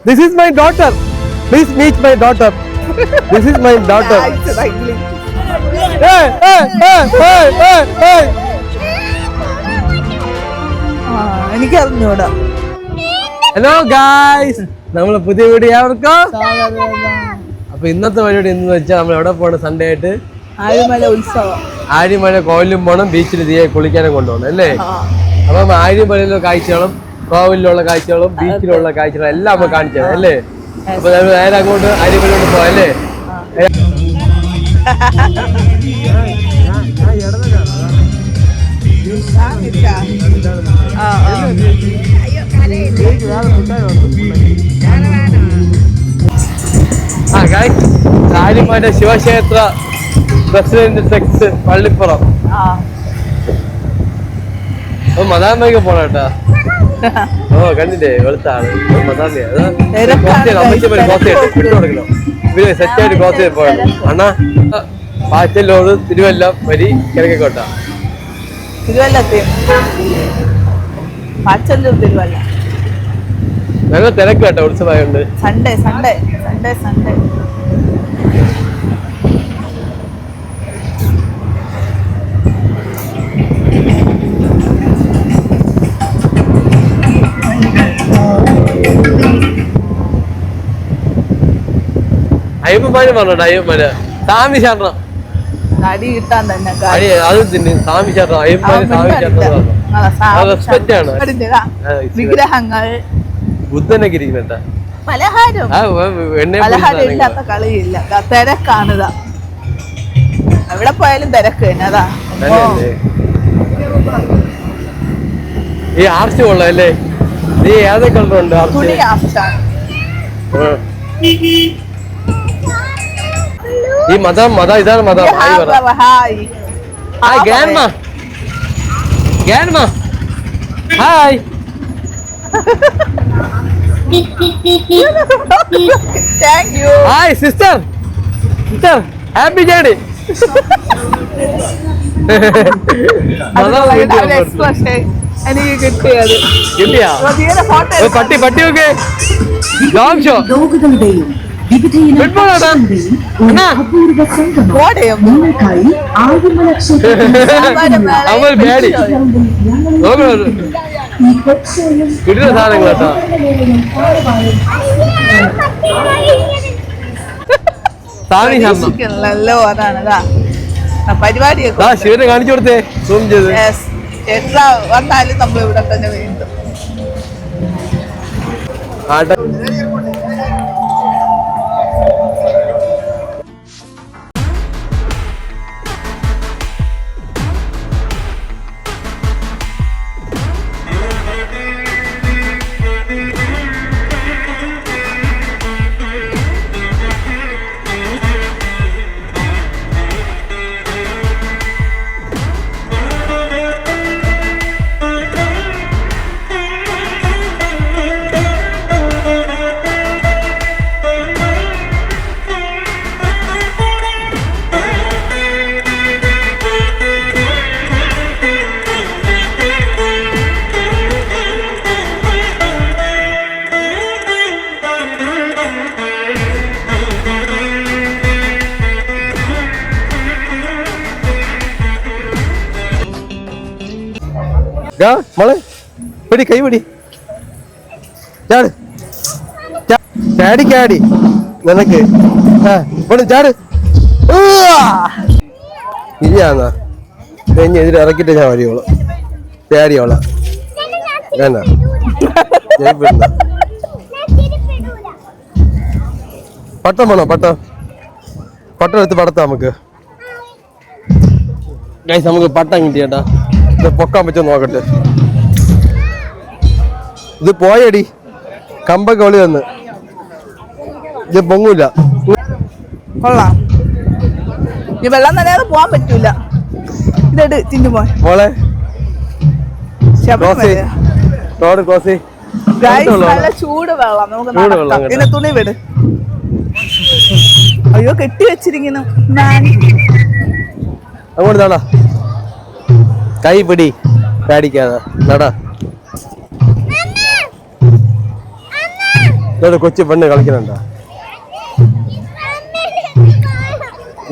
This is my daughter. Please meet my daughter. This is my daughter. Hey, hey, hey, hey, hey, hey. എനിക്ക് അറിഞ്ഞൂടാ. Hello guys, നമ്മളെ പുതിയ video ഏവർക്കും അപ്പൊ ഇന്നത്തെ പരിപാടി എന്ന് വെച്ചാൽ നമ്മൾ എവിടെ പോകണം? സൺഡേ ആയിട്ട് ആഴിമല ഉത്സവം. ആഴിമല കോവിലും പോകണം, ബീച്ചിൽ തീയെ കുളിക്കാനും കൊണ്ടുപോകണം അല്ലേ? അപ്പം ആഴിമലയിലെ കാഴ്ചകളും കോവിലുള്ള കാഴ്ചകളും ബീച്ചിലുള്ള കാഴ്ചകളും എല്ലാം നമ്മൾ കാണിച്ചു തരാം അല്ലേ? അപ്പൊ നമ്മൾ നേരെ അങ്ങോട്ട് ആഴിമലയോട്ട് പോകാം അല്ലേ? ആര്യമാരുടെ ശിവക്ഷേത്ര പ്രസിഡന്റ് സെക്സ് പള്ളിപ്പുറം. മദാമയ്ക്ക് പോണ കേട്ടാ. ഓ കണ്ടില്ലേ, വെളുത്താണ് മദാമയാ. വിട്ടുകൊടുക്കണോ? ഇവര് സെറ്റായിട്ട് ക്രോസ് ചെയ്ത് പോയത് അണ്ണാ. പാച്ചല്ലോട് തിരുവല്ലം വരി കിഴക്കേക്കോട്ട. ഞങ്ങൾ തിരക്ക് കേട്ടോ, ഉത്സവമായുണ്ട്. സൺഡേ സൺഡേ സൺഡേ സൺഡേ അയ്യപ്പന്മാര് പറഞ്ഞോട്ടോ. അയ്യപ്പന്മാര് സ്വാമി ശരണം അടി കിട്ടാൻ തന്നെ അത് തിന്നു. സ്വാമി ശരണം, അയ്യപ്പന്മാര് സ്വാമി ശരണം റെസ്പെക്റ്റ് ആണ്. വിഗ്രഹങ്ങൾ, ബുദ്ധനൊക്കെ ഇരിക്കുന്നുണ്ടാ. പലഹാരം പലഹാരം ഇല്ലാത്ത കളിയില്ല. തിരക്കാണിത, എവിടെ പോയാലും തിരക്ക് തന്നെ. അതാ ഈ ആർച്ച് കൊള്ളാം അല്ലേ? നീ ഏതൊക്കെ കളറുണ്ട്? തുണി ആർച്ചാണ്. ഈ മതം ഇതാണ് മതം. Hi grandma, grandma hi. Thank you. Hi sister, sister happy journey. എനിക്ക് കിട്ടിയത് കിട്ടിയാ? പട്ടി പട്ടി ഒക്കെ ഡോഗ് ഷോ. അവൾ പേടി കിട്ടുന്ന സാധനങ്ങൾ കേട്ടോ. പരിപാടിയൊക്കെ ശിവനെ കാണിച്ചു കൊടുത്തേ, സൂം ചെയ്ത്. എത്ര വന്നാലും നമ്മൾ ഇവിടെ തന്നെ വീണ്ടും മോളെ പിടി, കൈ പിടി, ചാട് ചാടി ചാടി നിനക്ക് ചാട്. ഇനിയാന്നാ കഴിഞ്ഞ എതിരെ ഇറക്കിട്ട് ഞാൻ വരിയോളൂ. ചാടിയോളാം എന്നാ പട്ടം വേണോ? പട്ടം എടുത്ത് പടത്താം നമുക്ക്. ഗൈസ് നമുക്ക് പട്ടം കിട്ടിയേട്ടാ. ഇത് പൊക്കാൻ പറ്റുമോ നോക്കട്ടെ. ഇത് പോയടി, കമ്പൊക്കെ ഒളി വന്ന്. ഇത് പൊങ്ങൂല. കൊള്ളാം. ഈ വെള്ളം നനയാതെ പോവാൻ പറ്റൂല. ഇതെട് ചിന്നുമോ മോളെ നല്ല ചൂട് വെള്ളം. നമുക്ക് ഇതിനെ തുണി വിട്. അയ്യോ കെട്ടി വെച്ചിരിക്കുന്നു. അങ്ങോട്ട് നടാ, കൈ പിടി, പേടിക്കാതെ നടാ. ഇവിടെ കൊച്ചു പെണ്ണ് കളിക്കുന്നുണ്ടോ?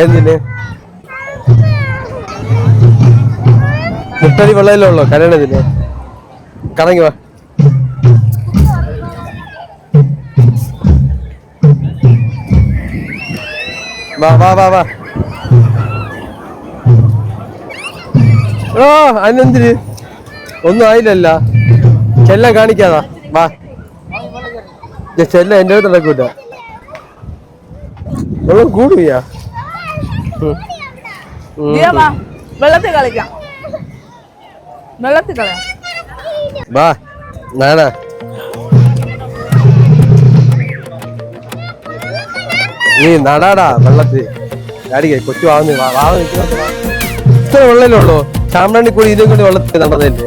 എന്തിന്? മുട്ടടി വെള്ളയിലേ ഉള്ളോ കരയണതിന്? കറങ്ങി വാ. വാ വാ വാ വാ. ഓ അതിനെന്തിന്? ഒന്നും ആയില്ലല്ല. ചെല്ലം കാണിക്കാതാ. വാ ചെല്ല എന്റെ അടുത്ത് നടക്കൂട്ട. വെള്ളം കൂടുകയാ. വെള്ളത്തിൽ കളിക്കാം. വെള്ളത്തിൽ കളയാം. വാ നാനാ. നീ നടാടാ വെള്ളത്തിൽ ചാടിക്കേ. കൊച്ചു വാങ്ങി ഇത്ര വെള്ളമല്ലേ ഉള്ളൂ. ചാമ്പ്രാണി കൂടി ഇതും കൂടി വെള്ളത്തിൽ നടന്നല്ലേ.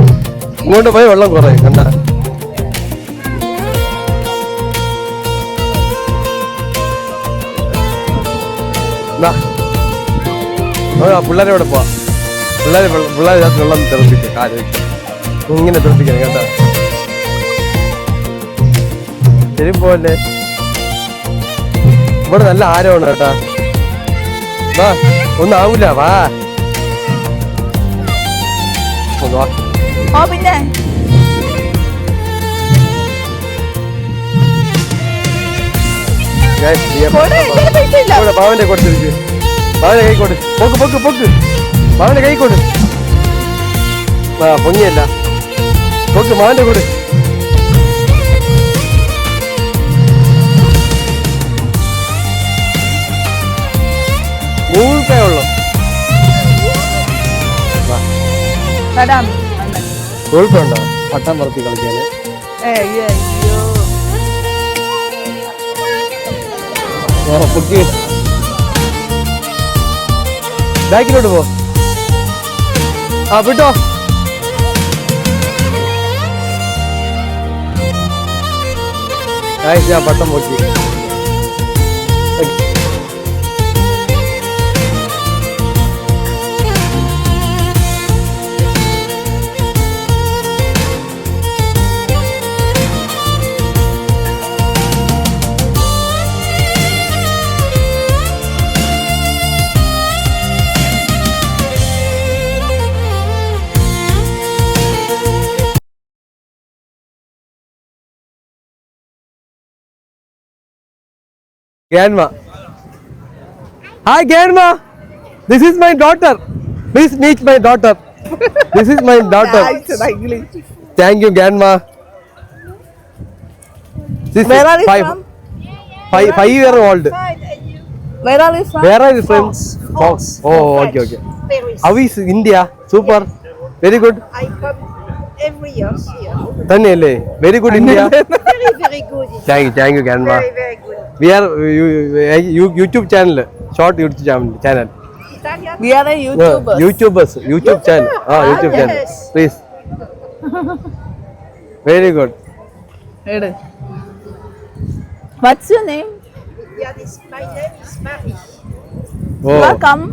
ഇങ്ങോട്ട് പോയി വെള്ളം കുറേ കണ്ട. പിള്ളേരെ ഇവിടെ പോവാ. പിള്ളേരെ വെള്ളം തിളപ്പിക്കുക. കാല് ഇങ്ങനെ തിളപ്പിക്കണം കേട്ടോ. ശരി പോലെ ഇവിടെ നല്ല ആരമാണ് കേട്ടാ. വാ ഒന്നും ആവൂല. വാ പിന്നെ പാവന്റെ കൊടുത്തിരിക്കും. പാവന്റെ കൈ കൊടു. പൊക്ക് പൊക്ക് പൊക്ക്. പാവന്റെ കൈ കൊടു. ആ പൊങ്ങിയല്ല. പൊക്ക് മാവന്റെ കൊടു. ൂപ്പേ ഉള്ളു. ഉണ്ടോ പട്ടം പറത്തി കളിക്കാന്? ബാക്കിലോട്ട് പോ. ആ വിട്ടോ. ഞാൻ പട്ടം പൊക്കി. Grandma. Hi Grandma. This is my daughter. Please meet my daughter. This is my daughter. Thank you Grandma. This Where are you is from? 5-year-old. Where are you from? Where are you from? Fox. Oh, okay, okay. Paris. How is India? Super. Very good. I come every year here. Thaniyale. Very good India. Very good. Thank you Grandma. Very good. We are YouTube channel. Short YouTube channel. Italian? We are a YouTuber. YouTube channel. YouTube channel. Yes. Please. Very good. What's your name? Yeah, my name is Marie. You Oh. are come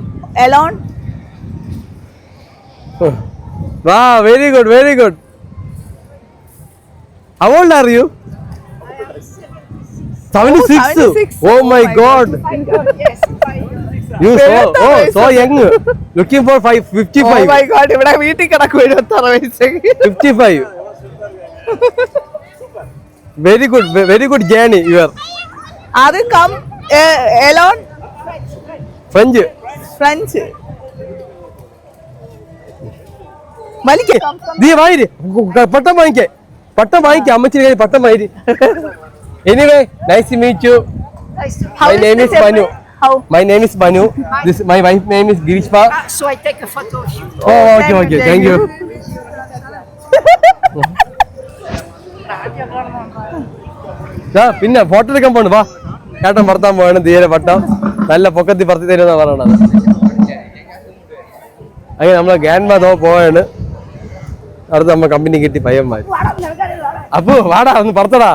alone? Wow, very good, very good. How old are you? 76. 76. Oh my God. My God, yes. You so young. Looking for 55. Oh my God, ഇവിടെ വീട്ടിൽ കിടക്കും 76 വയസ്സേക്ക്. 55. Very good journey you are. Are you come alone? French. French. വലിക്ക്. നീ വായിര്. പട്ടം വാങ്ങിക്കേ. അമ്മച്ചിന്റെ കയ്യിൽ പട്ടം വായിര്. Anyway, nice to meet you. Nice to meet How My is name the is temple? Manu. How? My name is Manu. My wife name is Girishpa. you. So I take a photo of you. Oh, okay. Thank you. പിന്നെ photo എടുക്കാൻ പോണ്. വാ ചേട്ടൻ പറത്താൻ പോവാണ്. തീരെ പട്ടം നല്ല പൊക്കത്തി പറത്തി തരുമെന്നാ പറയണത്. അങ്ങനെ നമ്മളെ ഗ്രാൻഡ്മാ പോവാണ്. അടുത്ത് നമ്മ കമ്പനി കിട്ടി പയ്യന്മാര്. അപ്പു വാടാ ഒന്ന് പറത്തടാ.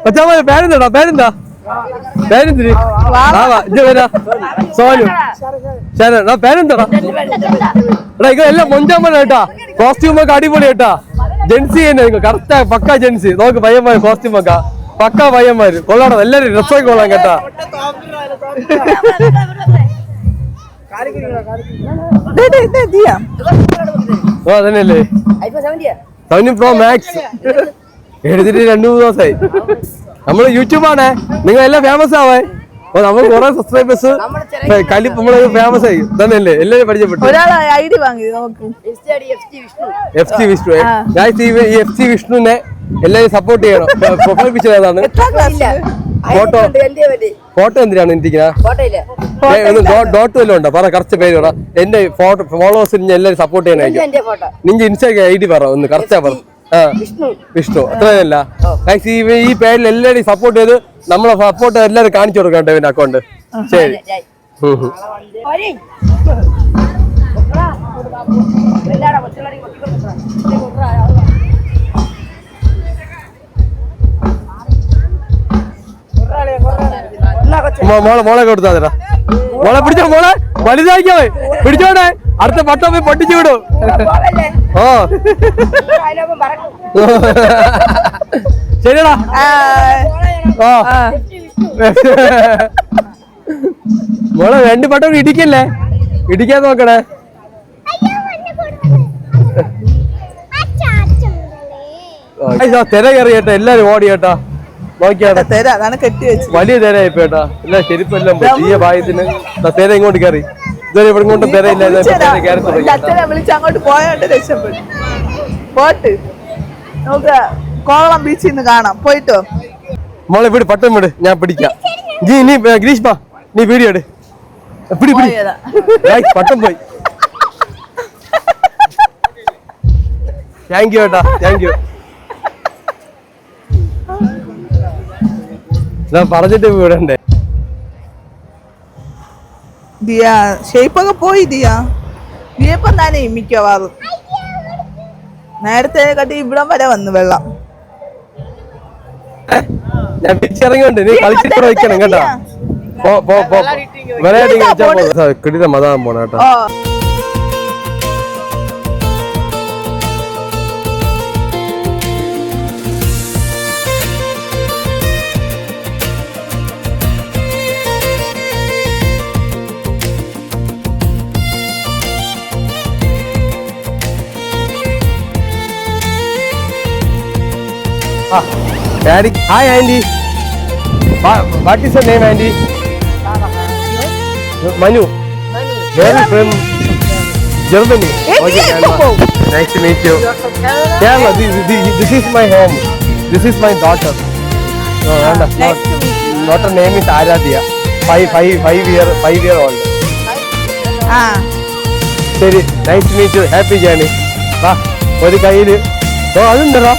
കൊച്ചാമ പേരെന്താ? പേരെന്തിരി ഇത് വരാ സോനു ശരൺ പേരെന്താടാ എടാ ഇ거 എല്ലാം മൊഞ്ചാമ്പഴ കേട്ടാ കോസ്റ്റ്യൂമൊക്കെ അടിപൊളി കേട്ടാ ജെൻസി തന്നെ കറക്റ്റാ പക്ക ജെൻസി നോക്ക് പയ്യന്മാര് കോസ്റ്റ്യൂമൊക്കെ പക്ക പയ്യന്മാര് കൊള്ളാടാ എല്ലാരും ഡ്രസ്സൊക്കെ കൊള്ളാം കേട്ടാ ഓ അതന്നെയല്ലേ 17 Pro Max എടുത്തിട്ട് 2-3 ദിവസമായി നമ്മള് യൂട്യൂബാണേ നിങ്ങൾ എല്ലാം ഫേമസ് ആവേ അപ്പൊ നമ്മൾ കുറെ സബ്സ്ക്രൈബേഴ്സ് നമ്മള് ഫേമസ് ആയി തന്നെയല്ലേ എല്ലാരും പരിചയപ്പെട്ടു FT വിഷ്ണു ഈ FT വിഷ്ണുവിനെ എല്ലാരും സപ്പോർട്ട് ചെയ്യണം പ്രൊഫൈൽ പിക്ചർ ഏതാണ് ഫോട്ടോ എന്തിനാണ് ഡോട്ട് വല്ലതും ഉണ്ടോ പറ കറക്റ്റ് പേര് പറ എന്റെ ഫോളോവേഴ്സിന് എല്ലാരും സപ്പോർട്ട് ചെയ്യാനായിരിക്കും നിന്റെ ഇൻസ്റ്റാഗ്രാം ID പറ ഒന്ന് കറക്റ്റാ പറ വിഷ്ണു അത്രയല്ല ഈ പേരിൽ എല്ലാവരും സപ്പോർട്ട് ചെയ്ത് നമ്മളെ സപ്പോർട്ട് എല്ലാവരും കാണിച്ചു കൊടുക്കാം കേട്ടോ ഇവന്റെ അക്കൗണ്ട് ശരി മോളെ കൊടുത്താ മോളെ പിടിച്ചോ മോളെ വലുതായിക്കോ പിടിച്ചോടെ അടുത്ത പട്ടം പോയി പൊട്ടിച്ചു വിടും ഓ ശരിയടാ ഓ മോളെ 2 പട്ടം ഇടിക്കല്ലേ ഇടിക്കാൻ നോക്കണേ തിര കയറി കേട്ടാ എല്ലാരും ഓടി കേട്ടാ നോക്കിയാട്ടാ വലിയ തിരയായി കേട്ടാ ഇല്ല ചെരുപ്പെല്ലാം ഈ ഭാഗ്യത്തിന് തിര ഇങ്ങോട്ട് കയറി ഇതുവരെ ഇവിടെ കൊണ്ട് തിരയില്ല അങ്ങോട്ട് പോയോണ്ട് രക്ഷപ്പെട്ടു പോട്ട് നമുക്ക് കോവളം ബീച്ചിൽ നിന്ന് കാണാം പോയിട്ടോ മോളെ ഇവിടെ പട്ടം വിട് ഞാൻ പിടിക്കാം നീ ഗ്രീഷ്മ നീ വീഡിയോ എടു പിടി പട്ടം പോയി താങ്ക് യു ഏട്ടാ താങ്ക് യു പറഞ്ഞിട്ട് വിടണ്ടേ ദിയ ഷേപ്പൊക്കെ പോയി ദിയ ദിയപ്പം തന്നെ മിക്കവാറും നേരത്തെ കട്ടി ഇവിടം വരെ വന്നു വെള്ളം ഞാൻ പിച്ചിറങ്ങിണ്ട് നീ കളിച്ചിട്ട് വയ്ക്കണം കേട്ടോ കിടില മതാൻ പോണ കേട്ടോ Daddy, hi Andy. What is your name, Andy? Manu. Where are you from? Germany. Okay, nice to meet you. Kerala, this is my home. This is my daughter. Daughter name is Aradhya. 5 year old. Sorry, nice to meet you. Happy journey. Va, ഒരു കയ്യില് ഓ അതുണ്ടല്ലോ